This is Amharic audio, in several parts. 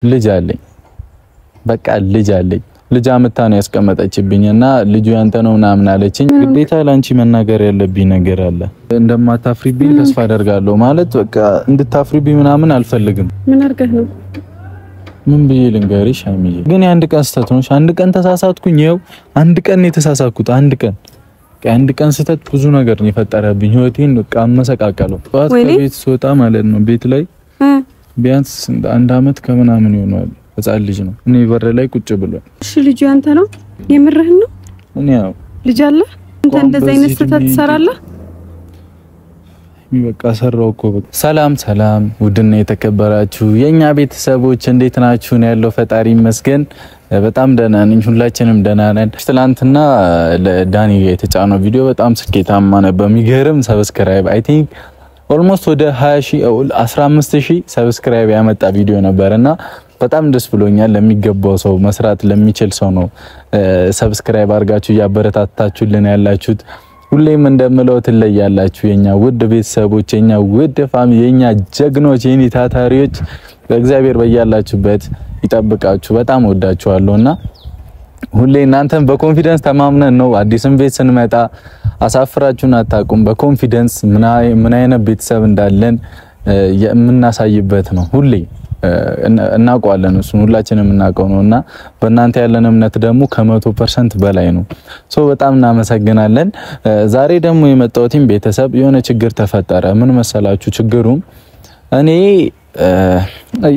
ልጅ አለኝ በቃ ልጅ አለኝ ልጅ አመታ ነው ያስቀመጠችብኝና ልጁ ያንተ ነው ምናምን አለችኝ ግዴታ ላንቺ መናገር ያለብኝ ነገር አለ እንደማታፍሪብኝ ተስፋ አደርጋለሁ ማለት በቃ እንድታፍሪብኝ ምናምን አልፈልግም ምን አርገህ ነው ምን ብዬ ልንገርሽ አሚዬ ግን አንድ ቀን ስተት ነው አንድ ቀን ተሳሳትኩኝ ይኸው አንድ ቀን የተሳሳትኩት አንድ ቀን ስተት ብዙ ነገር ነው የፈጠረብኝ ህይወቴን በቃ አመሰቃቀለው ጧት ከቤት ስወጣ ማለት ነው ቤት ላይ ቢያንስ አንድ አመት ከምናምን ይሆናል ህፃን ልጅ ነው እኔ በር ላይ ቁጭ ብሏል እሺ ልጅ ያንተ ነው የምርህ ነው እኔ ያው ልጅ አለ አንተ እንደዚህ አይነት ስህተት ትሰራለህ በቃ ሰራው እኮ ሰላም ውድና የተከበራችሁ የኛ ቤተሰቦች እንዴት ናችሁ ነው ያለው ፈጣሪ ይመስገን በጣም ደህና ነኝ ሁላችንም ደህና ነን ትላንትና ለዳኒ የተጫነው ቪዲዮ በጣም ስኬታማ ነበር በሚገርም ሰብስክራይብ አይ ቲንክ ኦልሞስት ወደ 20000 15000 ሰብስክራይብ ያመጣ ቪዲዮ ነበርና በጣም ደስ ብሎኛል ለሚገባው ሰው መስራት ለሚችል ሰው ነው ሰብስክራይብ አድርጋችሁ ያበረታታችሁልን ያላችሁት ሁሌም እንደምለው ትለያላችሁ የኛ ውድ ቤተሰቦች የኛ ውድ ፋሚሊ የኛ ጀግኖች የኔ ታታሪዎች በእግዚአብሔር በያላችሁበት ይጠብቃችሁ በጣም ወዳችኋለሁና ሁሌ እናንተን በኮንፊደንስ ተማምነን ነው አዲስም ቤት ስንመጣ አሳፍራችሁን አታቁም በኮንፊደንስ ምን አይነት ቤተሰብ እንዳለን የምናሳይበት ነው ሁሌ እናውቀዋለን እሱ ሁላችንም እናውቀው ነውና በእናንተ ያለን እምነት ደግሞ ከ100% በላይ ነው ሶ በጣም እናመሰግናለን ዛሬ ደግሞ የመጣሁትም ቤተሰብ የሆነ ችግር ተፈጠረ ምን መሰላችሁ ችግሩ እኔ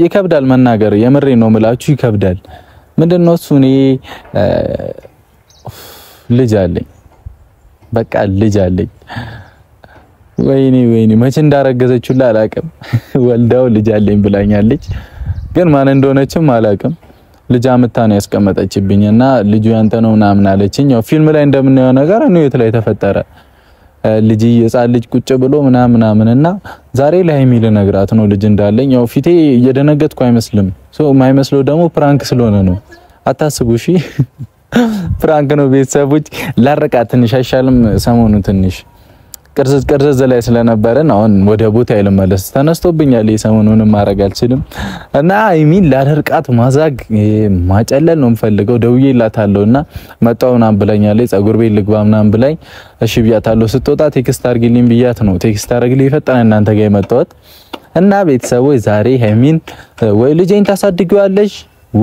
ይከብዳል መናገር የምሬ ነው ምላችሁ ይከብዳል ምንድነው እሱ እኔ ልጅ አለኝ በቃ ልጅ አለኝ ወይኔ መቼ እንዳረገዘችው አላውቅም ወልዳው ልጅ አለኝ ብላኛለች ግን ማን እንደሆነችም አላውቅም ልጅ አመታ ነው ያስቀመጠችብኝና ልጁ ያንተ ነው ምናምን አለችኝ ያው ፊልም ላይ እንደምናየው ነገር ነው የት ላይ ተፈጠረ ልጅ የጻል ልጅ ቁጭ ብሎ ምናምንና ዛሬ ላይ ሀይሚል ነግራት ነው ልጅ እንዳለኝ ያው ፊቴ እየደነገጥኩ አይመስልም ሶ ማይመስለው ደግሞ ፕራንክ ስለሆነ ነው አታስቡ እሺ ፕራንክ ነው ቤተሰቦች ላረቃት ትንሽ አይሻልም ሰሞኑ ትንሽ ቅርጽ ላይ ስለነበረን አሁን ወደ ቦታ ይልመለስ ተነስቶብኛል የሰሞኑን ማረግ አልችልም እና አይሚን ላደርቃት ማዛግ ማጨለል ነው የምፈልገው ደውዬላታለሁና መጣውና ብለኛለች ጸጉር ቤት ልግባ ምናምን ብላኝ እሺ ብያታለሁ ስትወጣ ቴክስት አርግልኝ ብያት ነው ቴክስት አርግልኝ ፈጠነ እናንተ ጋር የመጣሁት እና ቤተሰቦች ዛሬ አይሚን ወይ ልጄን ታሳድጊዋለሽ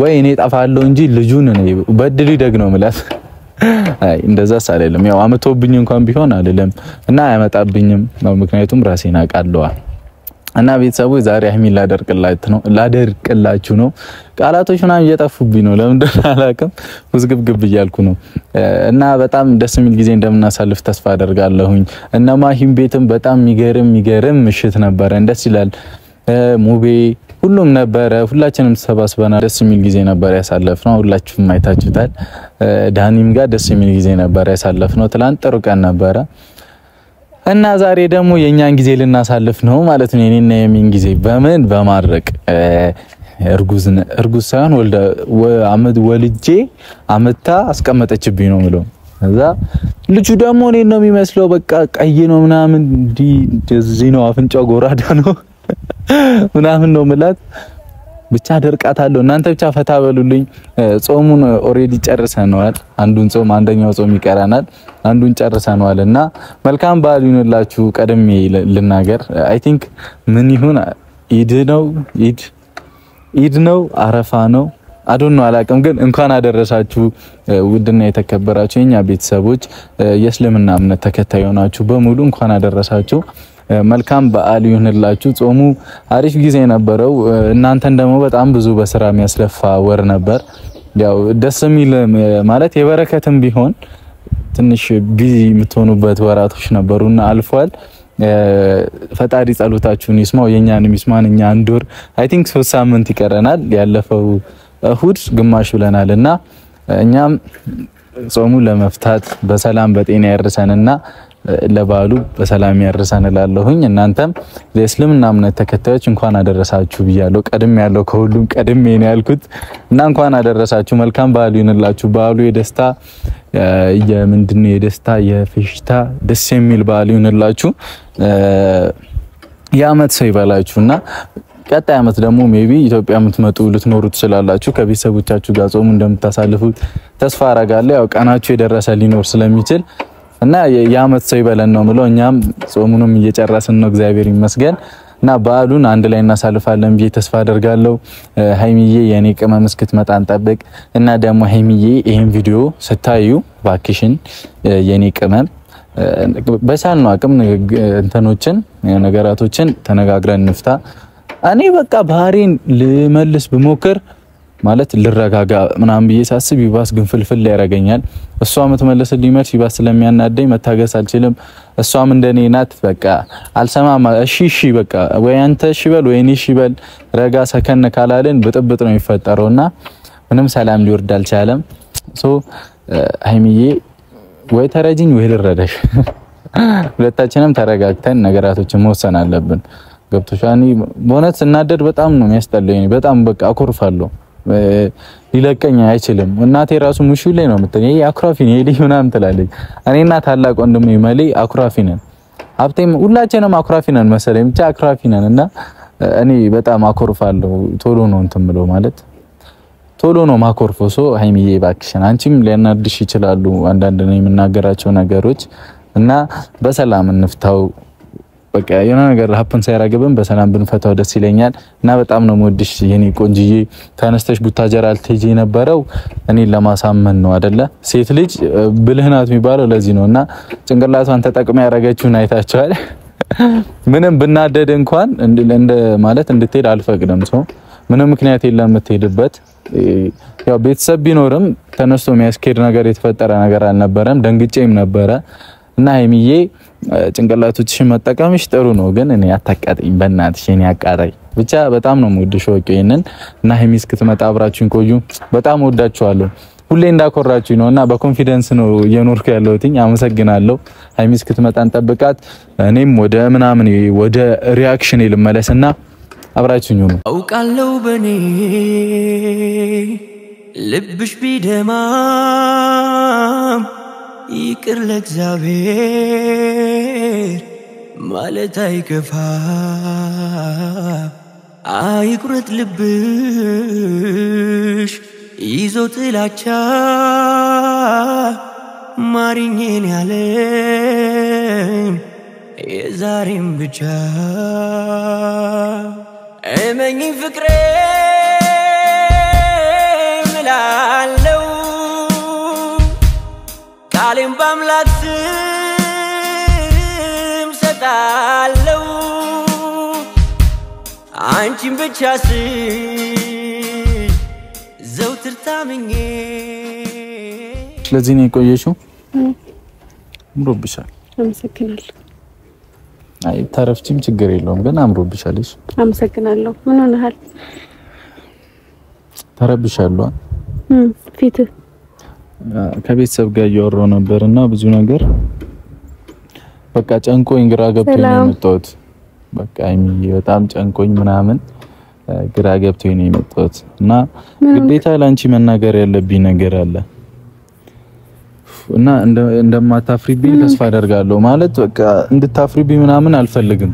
ወይ እኔ ጠፋለሁ እንጂ ልጁን እኔ በድል ይደግ ነው ማለት አይ እንደዛ ሳይለም ያው አመቶብኝ እንኳን ቢሆን አይደለም እና ያመጣብኝም ምክንያቱም ራሴን አቃለዋ እና ቤተሰቦች ዛሬ አህሚን ላደርቅላችሁ ነው ቃላቶች ምናምን እየጠፉብኝ ነው ለምን እንደላቀም ውዝግብግብ እያልኩ ነው እና በጣም ደስ የሚል ጊዜ እንደምናሳልፍ ተስፋ አደርጋለሁኝ እና ማሂም ቤትም በጣም የሚገርም ምሽት ነበር ደስ ይላል ሙቤ ሁሉም ነበረ ሁላችንም ተሰባስበናል ደስ የሚል ጊዜ ነበር ያሳለፍነው ሁላችሁም አይታችሁታል ዳኒም ጋር ደስ የሚል ጊዜ ነበር ያሳለፍነው ትላንት ጥሩ ቀን ነበረ እና ዛሬ ደግሞ የኛን ጊዜ ልናሳልፍ ነው ማለት ነው የኔና የሚን ጊዜ በምን በማድረቅ እርጉዝ ሳይሆን ወልጄ አመታ አስቀመጠችብኝ ነው ምለው እዛ ልጁ ደግሞ እኔ ነው የሚመስለው በቃ ቀይ ነው ምናምን እንደዚህ ነው አፍንጫው ጎራዳ ነው ምናምን ነው ማለት ብቻ ደርቃታለሁ እናንተ ብቻ ፈታ በሉልኝ ጾሙን ኦሬዲ ጨርሰናል አንዱን ጾም አንደኛው ጾም ይቀራናል አንዱን ጨርሰናልና መልካም በዓል ይሁንላችሁ ቀደም ልናገር አይ ቲንክ ምን ይሁን ኢድ ነው አረፋ ነው አዶን ነው አላቀም ግን እንኳን አደረሳችሁ ውድና የተከበራችሁ የኛ ቤተሰቦች የእስልምና እምነት ተከታይ ሆናችሁ በሙሉ እንኳን አደረሳችሁ መልካም በዓል ይሁንላችሁ ጾሙ አሪፍ ጊዜ ነበረው እናንተን ደግሞ በጣም ብዙ በስራ የሚያስለፋ ወር ነበር ያው ደስ የሚል ማለት የበረከትም ቢሆን ትንሽ ቢዚ የምትሆኑበት ወራቶች ነበሩና አልፏል ፈጣሪ ጸሎታችሁን ይስማው የኛንም ይስማን እኛ አንድ ወር አይ ቲንክ 3 ሳምንት ይቀረናል ያለፈው እሁድ ግማሽ ብለናልና እኛም ጾሙ ለመፍታት በሰላም በጤና ያርሰንና ለባሉ በሰላም ያርሰን እላለሁኝ እናንተም ለእስልምና እምነት ተከታዮች እንኳን አደረሳችሁ ብያለሁ ቀድም ያለው ከሁሉም ቀድም ነው ያልኩት እና እንኳን አደረሳችሁ መልካም በዓል ይሁንላችሁ በዓሉ የደስታ የምንድነው የደስታ የፌሽታ ደስ የሚል በዓል ይሁንላችሁ የአመት ሰው ይበላችሁና ቀጣይ አመት ደግሞ ሜቢ ኢትዮጵያ የምትመጡ ልትኖሩ ትችላላችሁ። ከቤተሰቦቻችሁ ጋር ጾሙ እንደምታሳልፉት ተስፋ አረጋለሁ። ያው ቀናችሁ የደረሰ ሊኖር ስለሚችል እና የአመት ሰው ይበለን ነው ምለው። እኛም ጾሙንም እየጨረስን ነው እግዚአብሔር ይመስገን እና በዓሉን አንድ ላይ እናሳልፋለን ብዬ ተስፋ አደርጋለሁ። ሃይሚዬ የኔ ቅመም እስክትመጣ እንጠብቅ እና ደግሞ ሃይሚዬ ይሄን ቪዲዮ ስታዩ ቫኬሽን የኔ ቅመም በሳልነው አቅም እንትኖችን ነገራቶችን ተነጋግረን እንፍታ። እኔ በቃ ባህሪን ልመልስ ብሞክር ማለት ልረጋጋ ምናምን ብዬ ሳስብ ይባስ ግን ፍልፍል ያረጋኛል። እሷ የምትመልስልኝ መልስ ይባስ ስለሚያናደኝ መታገስ አልችልም። እሷም እንደኔ ናት። በቃ አልሰማም። እሺ በቃ ወይ አንተ እሺ በል ወይ እኔ እሺ በል። ረጋ ሰከን ካላልን ብጥብጥ ነው የሚፈጠረውና ምንም ሰላም ሊወርድ አልቻለም። ሃይሚዬ ወይ ተረጂኝ ወይ ልረዳሽ። ሁለታችንም ተረጋግተን ነገራቶችን መወሰን አለብን። ገብቶሻኒ በእውነት ስናደድ በጣም ነው የሚያስጠላኝ። በጣም በቃ አኮርፋለሁ። ሊለቀኝ አይችልም። እናቴ ራሱ ሙሹ ላይ ነው የምትለኝ። አኩራፊ ነኝ ልጅ ምናምን ትላለች። እኔና ታላቅ ወንድሜ መሌ አኩራፊ ነን። ሀብቴም ሁላችንም አኩራፊ ነን መሰለኝ። ብቻ አኩራፊ ነን እና እኔ በጣም አኮርፋለሁ። ቶሎ ነው እንትን ብሎ ማለት ቶሎ ነው ማኮርፎ። ሃይሚዬ እባክሽን አንቺም ሊያናድሽ ይችላሉ አንዳንድ ነው የምናገራቸው ነገሮች እና በሰላም እንፍታው። በቃ የሆነ ነገር ሀፕን ሳይራገብን በሰላም ብንፈታው ደስ ይለኛል እና በጣም ነው የምወድሽ የኔ ቆንጂዬ። ተነስተሽ ቡታጀራ አልተጂ የነበረው እኔን ለማሳመን ነው አይደለ? ሴት ልጅ ብልህ ናት የሚባለው ለዚህ ነውና ጭንቅላቷን ተጠቅማ ያረጋችሁን አይታችኋል። ምንም ብናደድ እንኳን እንደ ማለት እንድትሄድ አልፈቅድም። ሰው ምንም ምክንያት የለም የምትሄድበት። ያው ቤተሰብ ቢኖርም ተነስቶ የሚያስኬድ ነገር የተፈጠረ ነገር አልነበረም። ደንግጬም ነበረ እና ሃይሚዬ ጭንቅላቶችሽን መጠቀምሽ ጥሩ ነው፣ ግን እኔ አታቃጥኝ በእናትሽ። እኔ አቃጣይ ብቻ በጣም ነው የምወድሽ ወቄንን እና ሃይሚ እስክትመጣ አብራችሁን ቆዩ። በጣም ወዳችኋለሁ። ሁሌ እንዳኮራችሁኝ ነውና በኮንፊደንስ ነው እየኖርኩ ያለሁትኝ። አመሰግናለሁ። ሃይሚ እስክትመጣ እንጠብቃት። እኔም ወደ ሪአክሽን ልመለስና አብራችሁኝ ነው። አውቃለሁ በኔ ልብሽ ቢደማም ይቅር ለእግዚአብሔር ማለት አይከፋ። አይቁረጥ ልብሽ ይዞ ጥላቻ ማሪኝን ያለም የዛሬም ብቻ እመኝ ፍቅሬ ምላለው ቃሌም በአምላክ ስም ሰጣለው አንቺን ብቻ ዘውትር ታምኜ። ስለዚህ ነው የቆየሽው። አምሮብሻል። አመሰግናለሁ። አይ ታረፍቺም ችግር የለውም ግን አምሮብሻልሽ። አመሰግናለሁ። ምን ሆነሃል? ተረብሻለሁ። ፊት ከቤተሰብ ጋር እያወራሁ ነበርና ብዙ ነገር በቃ ጨንቆኝ ግራ ገብቶኝ ነው የመጣሁት። በቃ ሃይሚዬ በጣም ጨንቆኝ ምናምን ግራ ገብቶኝ ነው የመጣሁት እና ግዴታ ላንቺ መናገር ያለብኝ ነገር አለ እና እንደማታፍሪብኝ ተስፋ አደርጋለሁ። ማለት በቃ እንድታፍሪብኝ ምናምን አልፈልግም።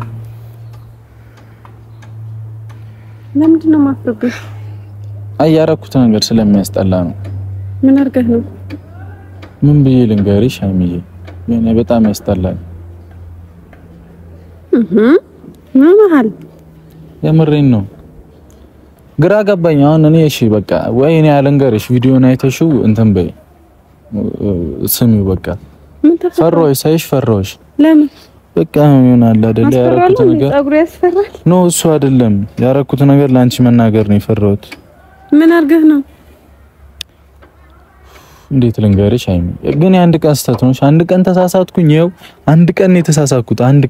ለምንድን ነው ማፍረብሽ? ያረኩት ነገር ስለሚያስጠላ ነው። ምን አድርገህ ነው? ምን ብዬ ልንገርሽ ሃይሚዬ፣ የኔ በጣም ያስጠላል። ምን መሃል? የምሬን ነው። ግራ ገባኝ አሁን እኔ። እሺ በቃ ወይ እኔ አልንገርሽ፣ ቪዲዮን አይተሽው እንትን በይ ስሚው። በቃ ምን ተፈጠረ? ፈራሁሽ፣ ሳይሽ ፈራሁሽ። ለምን? በቃ ይሆናል አይደለ? ያረኩት ነገር ጸጉሩ ያስፈራል። ኖ እሱ አይደለም ያረኩት ነገር ላንቺ መናገር ነው የፈራሁት። ምን አድርገህ ነው? እንዴት ልንገርሽ ሃይሚ፣ ግን አንድ ቀን ስህተት ነው። አንድ ቀን ተሳሳትኩኝ። ይኸው አንድ ቀን ነው የተሳሳትኩት። አንድ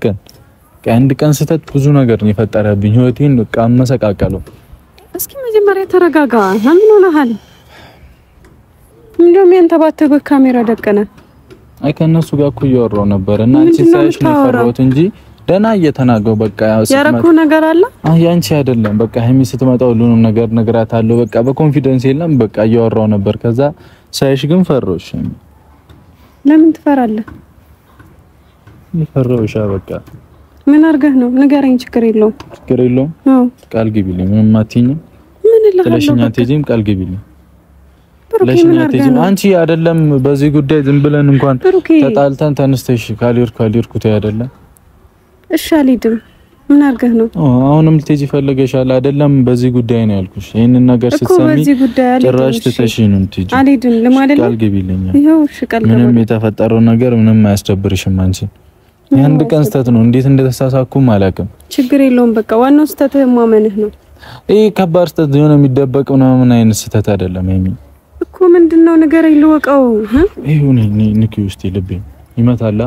ቀን ስህተት ብዙ ነገር ነው የፈጠረብኝ። ህይወቴን በቃ አመሰቃቀለው። እስኪ መጀመሪያ ተረጋጋ። ምን ሆነሃል? እንደውም ያንተባተበ ካሜራ ደቀነ። አይ ከነሱ ጋር እኮ እያወራሁ ነበር እና አንቺ ሳይሽ ነው የፈራሁት እንጂ ደህና እየተናገው በቃ ያረኩ ነገር አለ። ያንቺ አይደለም በቃ ሃይሚ ስትመጣ ሁሉንም ነገር ነግራታለሁ። በቃ በኮንፊደንስ የለም በቃ እያወራሁ ነበር። ከዛ ሳይሽ ግን ፈራሁሽ። ለምን ትፈራለህ? ይፈራውሻ በቃ ምን አርገህ ነው ንገረኝ ችግር የለውም አዎ ቃል ግቢልኝ ምንም አትይኝም ምን እልሃለሁ ጥለሽኛ አትሄጂም ቃል ግቢልኝ ጥለሽኛ አትሄጂም አንቺ አይደለም በዚህ ጉዳይ ዝም ብለን እንኳን ተጣልተን ተነስተሽ ካልይርኩ ተይ አይደለም እሺ አልሄድም ምን አርገህ ነው አሁንም ልትሄጂ ፈልገሻል አይደለም በዚህ ጉዳይ ነው ያልኩሽ ይሄንን ነገር ስትሰሚ ጭራሽ ትተሽኝ ነው እንጂ አልሄድም ለማለት ቃል ግቢልኝ ይሄው እሺ ቃል ገባ ምንም የተፈጠረው ነገር ምንም አያስደብርሽም አንቺ የአንድ ቀን ስተት ነው እንዴት እንደተሳሳኩም አላውቅም ችግር የለውም በቃ ዋናው ስተት ማመንህ ነው ይሄ ከባድ ስተት የሆነ የሚደበቅ ምን አይነት ስተት አይደለም ሀይሚ እኮ ምንድነው ነገር ይልወቀው ይሁን ንኪ ውስጥ ልቤ ይመታላ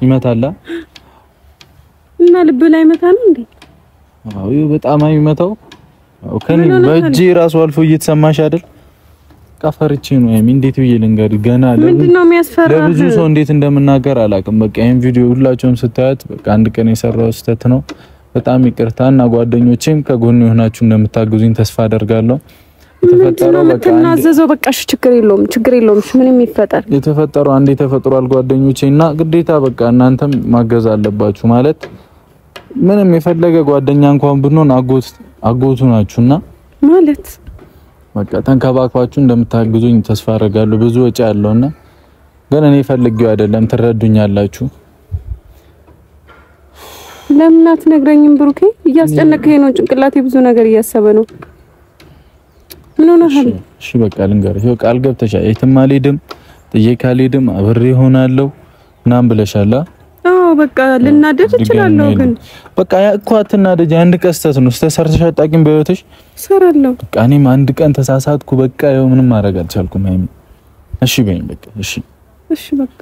ይመታላ እና ልብ ላይ መታ ነው እንዴ አዎ በጣም አይመታው ከኔ በእጄ ራሱ አልፎ እየተሰማሽ አይደል ካፈርቺ ነው ሀይሚ እንዴት ብዬ ልንገር ገና ምንድነው የሚያስፈራ ለብዙ ሰው እንዴት እንደምናገር አላውቅም በቃ ይሄን ቪዲዮ ሁላችሁም ስታዩት በቃ አንድ ቀን የሰራው ስተት ነው በጣም ይቅርታና ጓደኞቼም ከጎን ሆናችሁ እንደምታግዙኝ ተስፋ አደርጋለሁ የተፈጠረው በቃ እናዘዘው በቃ ችግር የለውም ምንም ይፈጠር የተፈጠረው አንዴ ተፈጥሯል ጓደኞቼና ግዴታ በቃ እናንተም ማገዝ አለባችሁ ማለት ምንም የፈለገ ጓደኛ እንኳን ብንሆን አጎቱ ናችሁና ማለት በቃ ተንከባክባችሁ እንደምታግዙኝ ተስፋ አደርጋለሁ ብዙ ወጪ ያለውና ግን እኔ ፈልጌው አይደለም ትረዱኛላችሁ ለምን አትነግረኝም ብሩኬ እያስጨነቀኝ ነው ጭንቅላቴ ብዙ ነገር እያሰበ ነው ምን ሆነሃል እሺ በቃ ልንገርህ ይኸው ቃል ገብተሻል የትም አልሄድም ጥዬካልሄድም አብሬ ሆናለሁ ምናምን ብለሻላ አዎ በቃ ልናደድ እችላለሁ ግን በቃ እኮ አትናደጂ አንድ ቀስተት ነው ተሰርተሽ አጣቂም በህይወትሽ ሰራለሁ በቃ እኔም አንድ ቀን ተሳሳትኩ በቃ ይኸው ምንም ማድረግ አልቻልኩም ሀይሚ እሺ በይኝ በቃ እሺ በቃ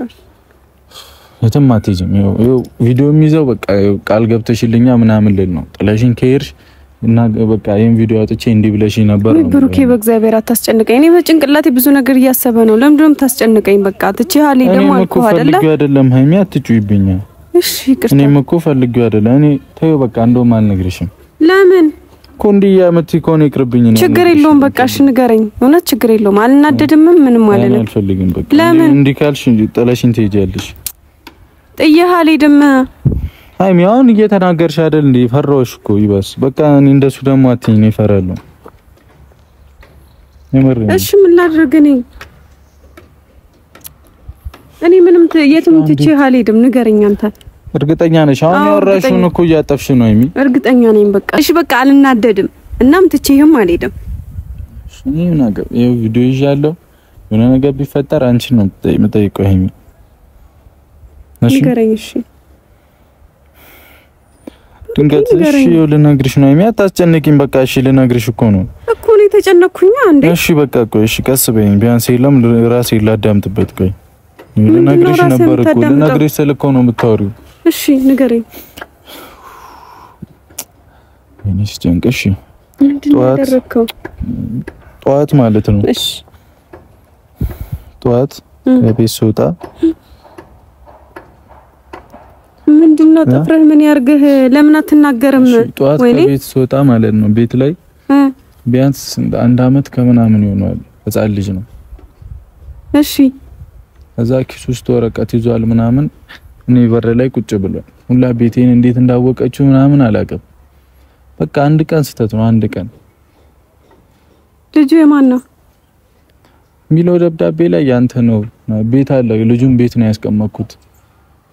የትም አትሄጂም ይኸው ቪዲዮ የሚይዘው በቃ ቃል ገብተሽልኛ ምናምን ልል ነው ጥለሽኝ ከሄድሽ እና በቃ ይሄን ቪዲዮ አጥቼ እንዲ ብለሽኝ ነበር ነው ብሩኬ በእግዚአብሔር አታስጨንቀኝ እኔ በጭንቅላቴ ብዙ ነገር እያሰበ ነው ለምንድነው ታስጨንቀኝ በቃ አትቺሃሊ ደግሞ አልኩ አይደለም ሀይሚ አትጩይብኝ እሺ ይቅርታ እኔም እኮ ፈልጌው አይደለም እኔ ተይው በቃ እንደውም አልነግርሽም ለምን ኮንዲያ መትኮን ይቅርብኝ ነው ችግር የለውም በቃ እሺ ንገረኝ እውነት ችግር የለውም አልናደድም ምንም ማለት ነው አልፈልግም በቃ ለምን እንዲ ካልሽ ጥለሽኝ ትሄጃለሽ ጥዬሃሊድም ሀይሚ አሁን እየተናገርሽ አይደል እንዴ ፈራሁሽ እኮ ይበስ በቃ እኔ እንደሱ ደግሞ አትይኝ ነው ፈራለሁ እሺ ምን ላድርግ እኔ ምንም የትም ትቼሃሊድም ንገረኝ አንተ እርግጠኛ ነሽ አሁን ያወራሽውን እኮ እያጠፍሽ ነው ሀይሚ እርግጠኛ ነኝ በቃ እሺ በቃ አልናደድም እናም ትቼህም አልሄድም እሺ ነገር ይሄው ቪዲዮ ይዣለሁ የሆነ ነገር ቢፈጠር አንቺ ነው የምጠይቀው ሀይሚ ንገረኝ እሺ ድንገት እሺ ልነግርሽ ነው የሚያታስጨንቂኝ በቃ እሺ ልነግርሽ እኮ ነው እኔ ተጨነኩኝ አንዴ እሺ በቃ ቆይ እሺ ቀስ በይኝ ቢያንስ የለም ራሴ ላዳምጥበት ቆይ ልነግርሽ ነበር እኮ ልነግርሽ ስልኮ ነው የምታወሪው እሺ ንገረኝ እኔስ ጨንቀሽ ጠዋት ማለት ነው እሺ ጠዋት ከቤት ስወጣ ምንድነው ጥፍርህ ምን ያርግህ ለምን አትናገርም ወይኔ ከቤት ስወጣ ማለት ነው ቤት ላይ ቢያንስ አንድ አመት ከምናምን ይሆናል ህፃን ልጅ ነው እሺ እዛ ኪስ ውስጥ ወረቀት ይዟል ምናምን እኔ በር ላይ ቁጭ ብሏል ሁላ ቤቴን እንዴት እንዳወቀችው ምናምን አላውቅም በቃ አንድ ቀን ስተት ነው አንድ ቀን ልጁ የማን ነው ሚለው ደብዳቤ ላይ ያንተ ነው ቤት አለ ልጁን ቤት ነው ያስቀመጥኩት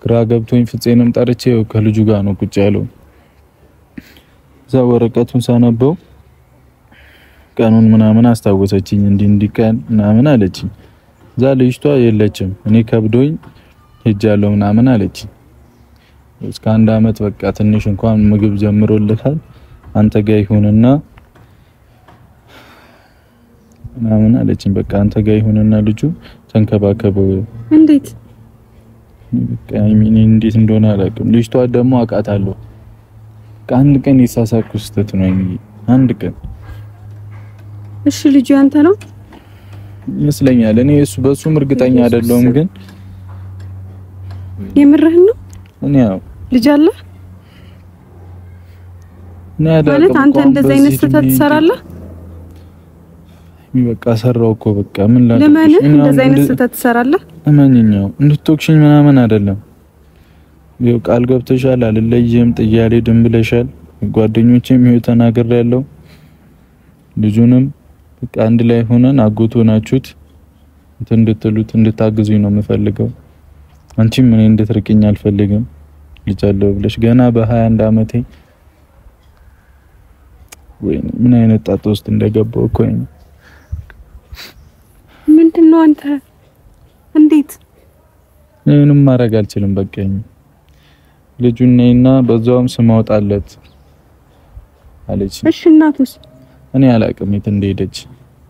ግራ ገብቶኝ ፍፄንም ጠርቼው ከልጁ ጋር ነው ቁጭ ያለው እዛ ወረቀቱን ሳነበው ቀኑን ምናምን አስታወሰችኝ እንዲቀን ምናምን አለችኝ እዛ ልጅቷ የለችም እኔ ከብዶኝ ሄጃለሁ ምናምን አለችኝ እስከ አንድ አመት በቃ ትንሽ እንኳን ምግብ ጀምሮልታል አንተ ጋር ይሁንና ምናምን አለችኝ በቃ አንተ ጋር ይሁንና ልጁ ተንከባከበው እንዴት በቃ እንዴት እንደሆነ አላውቅም ልጅቷ ደግሞ አውቃታለሁ አንድ ቀን የሳሳኩ ስተት ነው አንድ ቀን እሺ ልጁ አንተ ነው ይመስለኛል እኔ እሱ በሱም እርግጠኛ አይደለሁም ግን የምርህን ነው እኔ ያው ልጅ አለ ማለት አንተ እንደዚህ አይነት ስተት ትሰራለህ በቃ ሰራው እኮ በቃ ምን ላድርግ ለምን እንደዚህ አይነት ስተት ትሰራለህ እመኝኛው እንድትወክሽኝ ምናምን አይደለም ይኸው ቃል ገብተሻል አልለይም ጥያሌ ድንብለሻል ጓደኞቼም ይኸው ተናግሬያለሁ ልጁንም በቃ አንድ ላይ ሆነን አጎቶ ናችሁት እንድትሉት እንድታግዙኝ ነው የምፈልገው አንቺም ምን እንድትርቂኝ አልፈልግም ልጅ አለው ብለሽ ገና በ21 አመቴ ወይ ምን አይነት ጣጣ ውስጥ እንደገባው እኮ ምንድነው አንተ እንዴት ምንም ማድረግ አልችልም በቃኝ ልጁን ነይና በዛውም ስም አውጣለት አለች እሺ እናቱስ እኔ አላቅም የት እንደሄደች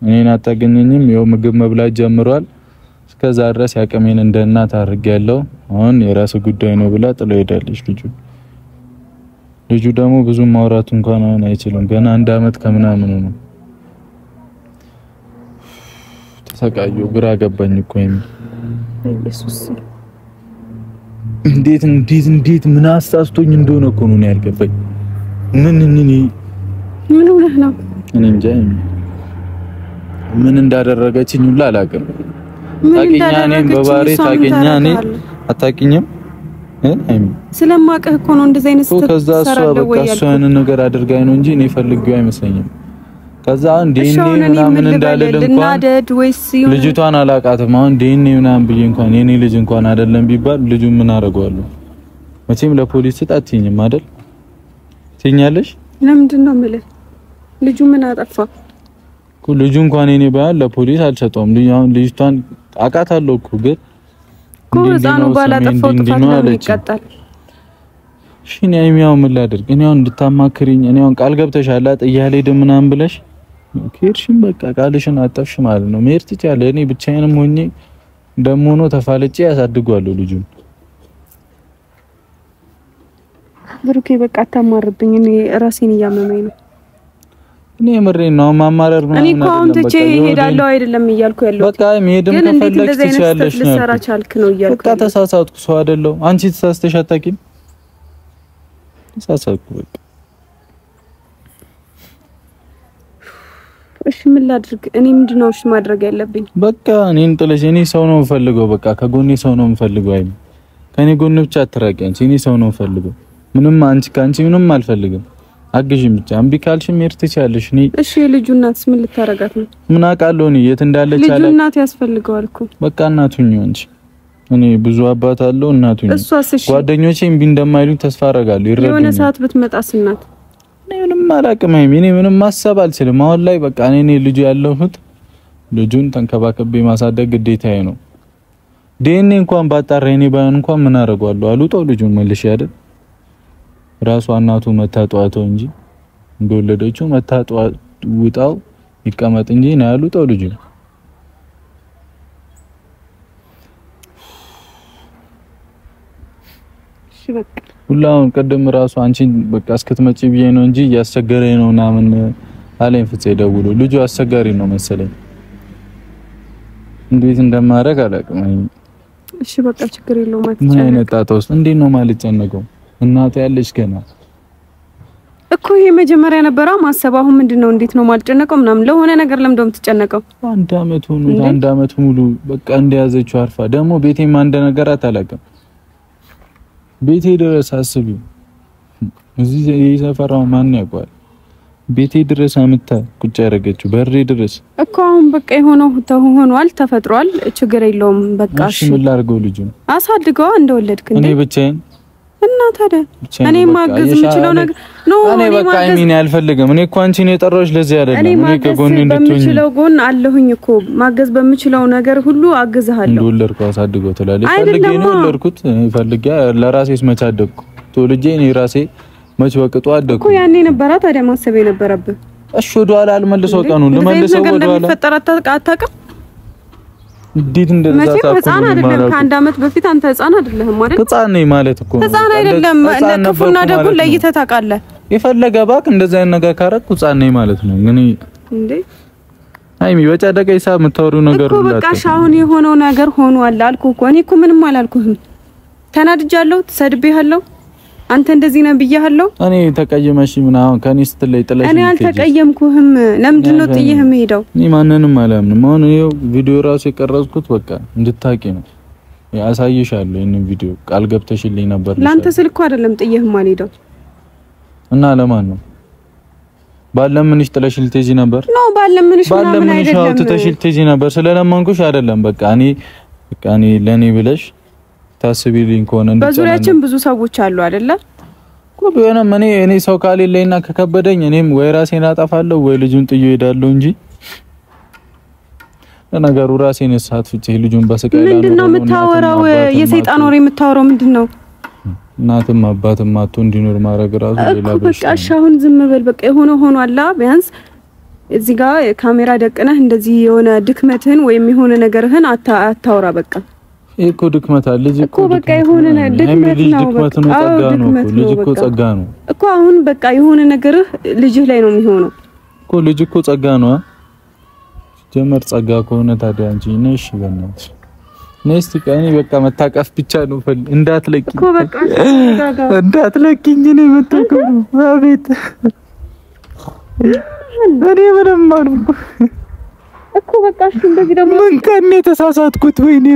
እኔን አታገኘኝም ይኸው ምግብ መብላት ጀምሯል እስከዛ ድረስ ያቀመን እንደ እናት አድርጌያለሁ አሁን የራሱ ጉዳይ ነው ብላ ጥሎ ሄዳለች ልጁ ደግሞ ብዙ ማውራት እንኳን አይችልም ገና 1 አመት ከምናምን ነው ተሰቃዩ ግራ ገባኝ እኮ ኢየሱስ እንዴት ምን አሳስቶኝ እንደሆነ እኮ ነው ያልገባኝ ምን ሆነህ ነው እኔ እንጃ ምን እንዳደረገችኝ ሁላ አላውቅም ታቂኛ እኔን በባህሪ ታቂኛ እኔ አታቂኝም ስለማቀህ እኮ ነው እንደዚህ አይነት ተሰራለ ወይ ያልኩት ከዛ እሷን ነገር አድርጋኝ ነው እንጂ እኔ ፈልጌው አይመስለኝም ከዛ ዲኤንኤ ምናምን እንዳለል እንኳን ልጅቷን አላቃተም አሁን ዲኤንኤ ምናምን ብዬ እንኳን የኔ ልጅ እንኳን አይደለም ቢባል ልጁን ምን አደርገዋለሁ መቼም ለፖሊስ ስጣትኝም አይደል ትኛለሽ ለምንድን ነው ማለት ልጁ ምን አጠፋ ልጁ እንኳን የኔ ባል ለፖሊስ አልሰጠውም ልጅቷን አቃታለሁ እኮ ግን ኮዛኑ ባላጠፋው ጥፋት ነው ይቀጣል እሺ ነይሚያው ምን ላድርግ እኔ አሁን እንድታማክሪኝ እኔ አሁን ቃል ገብተሻል ጥያሌ ደምናም ብለሽ ከርሽም በቃ ቃልሽን አጠፍሽ ማለት ነው መሄድ ትቻለህ እኔ ብቻዬንም ሆኜ ደሞ ነው ተፋልጬ ያሳድጓለሁ ልጁን ብሩኬ በቃ አታማርብኝ እኔ ራሴን እያመመኝ ነው እኔ ምሬን ነው ማማረር ነው እኔ ኮንትቼ ሄዳለሁ አይደለም እያልኩ ያለው በቃ መሄድም ከፈለግሽ ትችያለሽ ነው ልሰራ ቻልክ ነው እያልኩ በቃ ተሳሳትኩ ሰው አይደለም አንቺ ተሳስተሽ አታውቂም ተሳሳትኩ በቃ እሺ ምን ላድርግ እኔ ምንድነው እሺ ማድረግ ያለብኝ በቃ እኔን ጥለሽ እኔ ሰው ነው ፈልገው በቃ ከጎኔ ሰው ነው ፈልገው አይደል ከኔ ጎን ብቻ አትራቂ አንቺ እኔ ሰው ነው ፈልገው ምንም አንቺ ካንቺ ምንም አልፈልግም አግዢኝ ብቻ አምቢ ካልሽ ምርት ትቻለሽ ነኝ እሺ ልጁ እናትስ ምን ልታረጋት ነው ምን አቃለው ነው የት እንዳለች አለ ልጁ እናት ያስፈልገዋል እኮ በቃ እናቱኝ እንጂ እኔ ብዙ አባት አለው እናቱኝ ጓደኞቼ እምቢ እንደማይሉኝ ተስፋ አረጋለሁ ይረዱኝ የሆነ ሰዓት ብትመጣስ እናት እኔ ምንም አላቅም እኔ ምንም ማሰብ አልችልም አሁን ላይ በቃ እኔ ልጁ ያለሁት ልጁን ተንከባከቤ ማሳደግ ግዴታዬ ነው ዲኤንኤ እንኳን ባጣራ እኔ ባይሆን እንኳን ምን አረጋለሁ አሉጣው ልጁን መልሽ አይደል ራሷ እናቱ መታጧቷው እንጂ እንደወለደችው መታጧውጣው ይቀመጥ እንጂ ነው ያሉጣው ልጁ እሺ በቃ ሁላውን ቀደም ራሱ አንቺን በቃ እስክትመጪ ብዬ ነው እንጂ ያስቸገረኝ ነው ናምን አለኝ ፍፄ ደውሎ ልጁ አስቸጋሪ ነው መሰለኝ እንዴት እንደማረግ አላውቅም እሺ በቃ ችግር የለውም ምን አይነት ጣጣ ውስጥ እንዴት ነው ማለት ጨነቀው እናት ያለሽ ገና እኮ ይሄ መጀመሪያ ነበርአ ማሰብ አሁን ምንድነው እንዴት ነው ማልጨነቀው ምናምን ለሆነ ነገር ለምንድነው የምትጨነቀው 1 አመት ሙሉ በቃ እንደያዘችው አርፋ ደግሞ ቤቴም አንድ ነገር አታላቀም ቤቴ ድረስ አስቢ እዚህ የሰፈራው ማን ያውቃል ቤቴ ድረስ አምጣ ቁጭ ያረገችው በሬ ድረስ እኮ አሁን በቃ የሆነው ሆኗል ተፈጥሯል ችግር የለውም በቃ እሺ ምን ላድርገው ልጁን አሳድገው እንደወለድክ እንዴ እኔ ብቻዬን እና ታዲያ እኔ ማገዝ የምችለው ነገር ነው እኔ በቃ አይሚን አልፈልግም እኔ እኮ አንቺን የጠራሁሽ ለዚህ አይደለም እኔ ከጎን እንድትሆኚ በምችለው ጎን አለሁኝ እኮ ማገዝ በምችለው ነገር ሁሉ አግዝሃለሁ እንደወለድኩ አሳድገው ትላለች ፈልጌ ነው ወለድኩት ፈልጌ ለራሴስ መቻደቅኩ ተወልጄ እኔ ራሴ መች ወቅቱ አደኩ እኮ ያኔ ነበራ ታዲያ ማሰብ የነበረብህ እሺ ወደኋላ አልመልሰው ቀኑን ልመልሰው ወደኋላ እንደሚፈጠር አታውቅም እንዴት እንደዛታ ህፃን አይደለም ከአንድ አመት በፊት አንተ ህፃን አይደለህም አይደል ህፃን ነኝ ማለት እኮ ህፃን አይደለም ለክፉና ደጉን ለይተህ ታውቃለህ የፈለገ ባክ እንደዛ አይነት ነገር ካረኩ ህፃን ነኝ ማለት ነው ግን እንዴ አይሚ በጫደቀ ሂሳብ የምታወሪው ነገር ሁሉ በቃ ሻውን የሆነው ነገር ሆኗል አልኩህ እኮ እኔ እኮ ምንም አላልኩህም ተናድጃለሁ ተሰድቤሃለሁ አንተ እንደዚህ ነው ብያለሁ እኔ ተቀየመሽ ምናምን ከኔ ስትለይ ጥለሽ እኔ አልተቀየምኩህም ለምንድን ነው ጥዬህ የምሄደው እኔ ማንንም አላምንም አሁን ይኸው ቪዲዮ ራሱ የቀረጽኩት በቃ እንድታቂ ነው ያሳይሻለሁ ይሄንን ቪዲዮ ቃል ገብተሽልኝ ነበር ላንተ ስልኩ አይደለም ጥየህም አልሄደው እና ለማን ነው ባለምንሽ ጥለሽ ልትሄጂ ነበር ነው ባለምንሽ ምናምን አይደለም ባለምንሽ ትተሽ ልትሄጂ ነበር ስለለማንኩሽ አይደለም በቃ እኔ ለኔ ብለሽ ታስቢልኝ ከሆነ በዙሪያችን ብዙ ሰዎች አሉ አይደለ ኮብየናም እኔ ሰው ካሌለኝና ከከበደኝ እኔም ወይ ራሴን አጣፋለሁ ወይ ልጁን ጥዬ ሄዳለሁ እንጂ ለነገሩ ራሴን ሳትፍጭ ልጁን በስቃይ ላይ ምንድነው የምታወራው የሰይጣን ወሬ የምታወራው ምንድነው እናትም አባትም አጥቶ እንዲኖር ማድረግ ራሱ ሌላ በቃ አሁን ዝም በል በቃ ሆኗላ ቢያንስ እዚህ ጋር ካሜራ ደቅነህ እንደዚህ የሆነ ድክመትህን ወይም የሆነ ነገርህን አታውራ በቃ እኮ ድክመት አለ ልጅ እኮ በቃ የሆነ ድክመት ነው ልጅ እኮ ጸጋ ነው እኮ አሁን በቃ የሆነ ነገርህ ልጅህ ላይ ነው የሚሆነው እኮ ልጅ እኮ ጸጋ ነው ጀመር ጸጋ ከሆነ ታዲያ አንቺ ነሽ በእናትሽ ነስቲ ቀኒ በቃ መታቀፍ ብቻ ነው እንዳትለቂ እኮ በቃ እንዳትለቂኝ ነው የምትከው አቤት እኔ ምንም አልኩ እኮ በቃ እሺ እንደዚህ ደግሞ ምን ቀን የተሳሳትኩት ወይኔ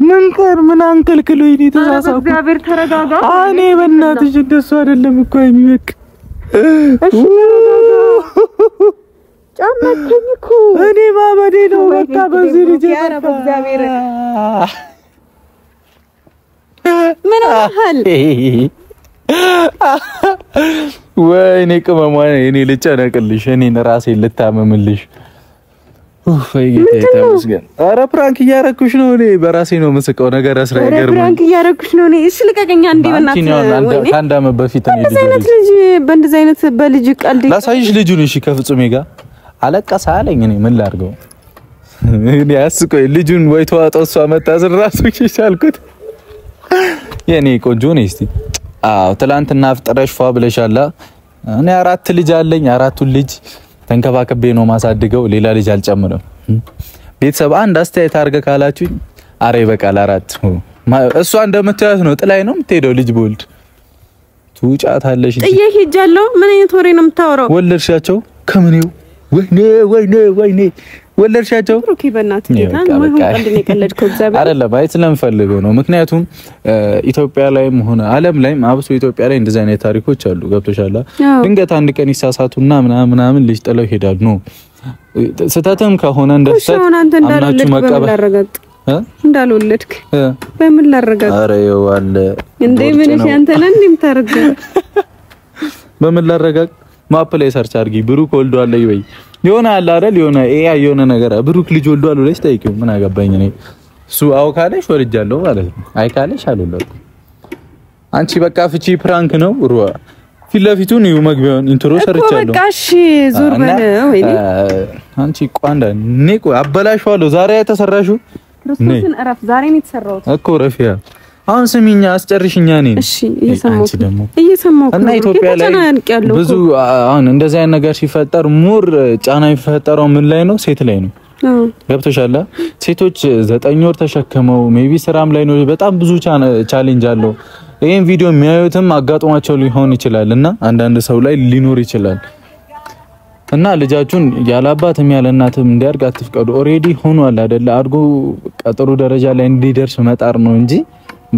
ምን ቀን ምን አንከልክሎኝ ነው የተሳሳትኩት እግዚአብሔር ተረጋጋ እኔ በእናትሽ እንደሱ አይደለም እኮ የሚበቅ እሺ ጫማከኝ እኮ እኔ ማበዴ ነው በቃ በዚህ ልጅ ያረብ እግዚአብሔር ምን አሃል ወይኔ ቅመሟ እኔ ልጨነቅልሽ እኔን ራሴን ልታመምልሽ ወይ ጌታ ይመስገን ኧረ ፕራንክ እያረኩሽ ነው እኔ በራሴ ነው መስቀው ነገር አስራ ይገርም ፕራንክ እያረኩሽ ነው እኔ እሺ ልቀቀኛ እንዴ በእናትህ ከአንድ ዓመት በፊት ነው ልጅ በእንደዚህ አይነት በልጅ ቀልድ ላሳይሽ ልጁን እሺ ከፍጹሜ ጋር አለቀሰ አለኝ እኔ ምን ላድርገው እኔ አስቆይ ልጁን ወይ ተዋጣው እሷ መታዘር ራሱ ይሻልኩት የኔ ቆንጆ ነኝ እስቲ አዎ ትላንትና አፍጥረሽ ፏ ብለሻላ እኔ 4 ልጅ አለኝ 4ቱን ልጅ ተንከባከቤ ነው ማሳድገው ሌላ ልጅ አልጨምርም ቤተሰብ አንድ አስተያየት አርገ ካላችሁኝ አሬ በቃል 4 እሷ እንደምታያት ነው ጥላይ ነው የምትሄደው ልጅ ቦልድ ትውጫታለሽ ጥዬ ሄጃለሁ ምን አይነት ወሬ ነው የምታወራው ወለድሻቸው ከምኔው ወይኔ ወለድሻቸው ኦኬ በእናትህ ጌታ ነው ቀልድ ነው የቀለድከው እግዚአብሔር አይደለም አይ ስለምፈልገው ነው ምክንያቱም ኢትዮጵያ ላይም ሆነ ዓለም ላይም አብሶ ኢትዮጵያ ላይ እንደዚህ አይነት ታሪኮች አሉ ገብቶሻል ድንገት አንድ ቀን ይሳሳቱና ምናምን ልጅ ጥለው ይሄዳሉ ነው ስተተም ከሆነ እንደሰት አምናችሁ መቀበል እንዳልወለድክ በምን ላረጋግጥ አረ ይዋል እንዴ ምን እሺ አንተ ነህ እንዴ የምታረጋግጥ በምን ላረጋግጥ ማፕ ላይ ሰርች አድርጊ ብሩክ ወልዷል ወይ የሆነ አለ አይደል የሆነ ኤአይ የሆነ ነገር ብሩክ ልጅ ወልዷል ወለሽ ታይቂው ምን አገባኝ እኔ እሱ አው ካለሽ ወልጃለሁ ማለት ነው አይ ካለሽ አልወለድኩም አንቺ በቃ ፍቺ ፕራንክ ነው ሩዋ ፊት ለፊቱን ይው መግቢያውን ኢንትሮ ሰርቻለሁ በቃ እሺ ዙር በለ ወይኔ አንቺ ቋንዳ ኔቆ አበላሽዋለሁ ዛሬ የተሰራሽው ክርስቶስን አረፍ ዛሬ ነው የተሰራው እኮ ረፊያ አሁን ስሚኛ አስጨርሽኛ ነኝ እሺ እየሰማሁ እና ኢትዮጵያ ላይ ብዙ አሁን እንደዚህ አይነት ነገር ሲፈጠር ሙር ጫና ይፈጠረው ምን ላይ ነው ሴት ላይ ነው ገብቶሻል ሴቶች 9 ወር ተሸክመው ሜቢ ስራም ላይ ነው በጣም ብዙ ቻሌንጅ አለው ይሄን ቪዲዮ የሚያዩትም አጋጥሟቸው ሊሆን ይችላልና አንዳንድ ሰው ላይ ሊኖር ይችላል እና ልጃችሁን ያላባትም ያለናትም እንዲያርግ አትፍቀዱ ኦሬዲ ሆኗል አይደል አድርጎ ቀጥሩ ደረጃ ላይ እንዲደርስ መጣር ነው እንጂ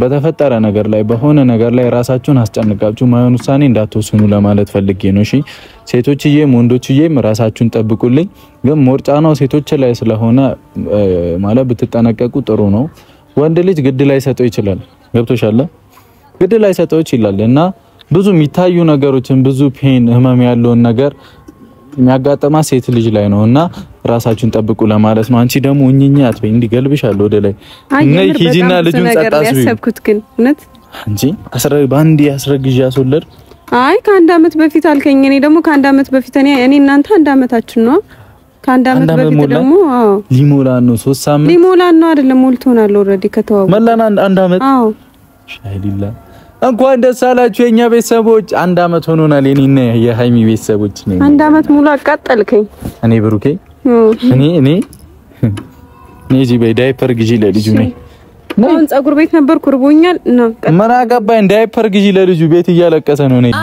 በተፈጠረ ነገር ላይ በሆነ ነገር ላይ ራሳችሁን አስጨንቃችሁ ማይሆን ውሳኔ እንዳትወስኑ ለማለት ፈልጌ ነው እሺ ሴቶችዬም ወንዶችዬም ራሳችሁን ጠብቁልኝ ግን ሞርጫናው ሴቶች ላይ ስለሆነ ማለት ብትጠነቀቁ ጥሩ ነው ወንድ ልጅ ግድ ላይ ሰጠው ይችላል ገብቶሻል ግድ ላይ ሰጠው ይችላል እና ብዙ የሚታዩ ነገሮችን ብዙ ፔን ህመም ያለውን ነገር የሚያጋጥማ ሴት ልጅ ላይ ነውና ራሳችሁን ጠብቁ ለማለት ነው አንቺ ደግሞ እኝኛ አትበይ እንዲገልብሻል ወደ ላይ ነይ ሂጂና ልጁን ጸጣስቢ ያሰብኩት ግን እውነት አንቺ ባንዲ አስረግዥ ያስወለድ አይ ከአንድ አመት በፊት አልከኝ እኔ ደግሞ ከአንድ አመት በፊት እኔ እናንተ አንድ አመታችን ነው ከአንድ አመት በፊት ደግሞ ሊሞላ ነው 3 ሳምንት ሊሞላ ነው አይደለም ሞልቶናል ኦሬዲ ከተዋወቁ መላና አንድ አመት ሻሂዲላ እንኳን ደስ አላችሁ የኛ ቤተሰቦች አንድ አመት ሆኖናል የኔና የሃይሚ ቤተሰቦች ነኝ አንድ አመት ሙሉ አቃጠልከኝ እኔ ብሩኬ እኔ እጂ በዳይፐር ግዢ ለልጁ ነኝ አሁን ጸጉር ቤት ነበር ኩርቦኛል ነው ምን አገባኝ ዳይፐር ግዢ ለልጁ ቤት እያለቀሰ ነው ነኝ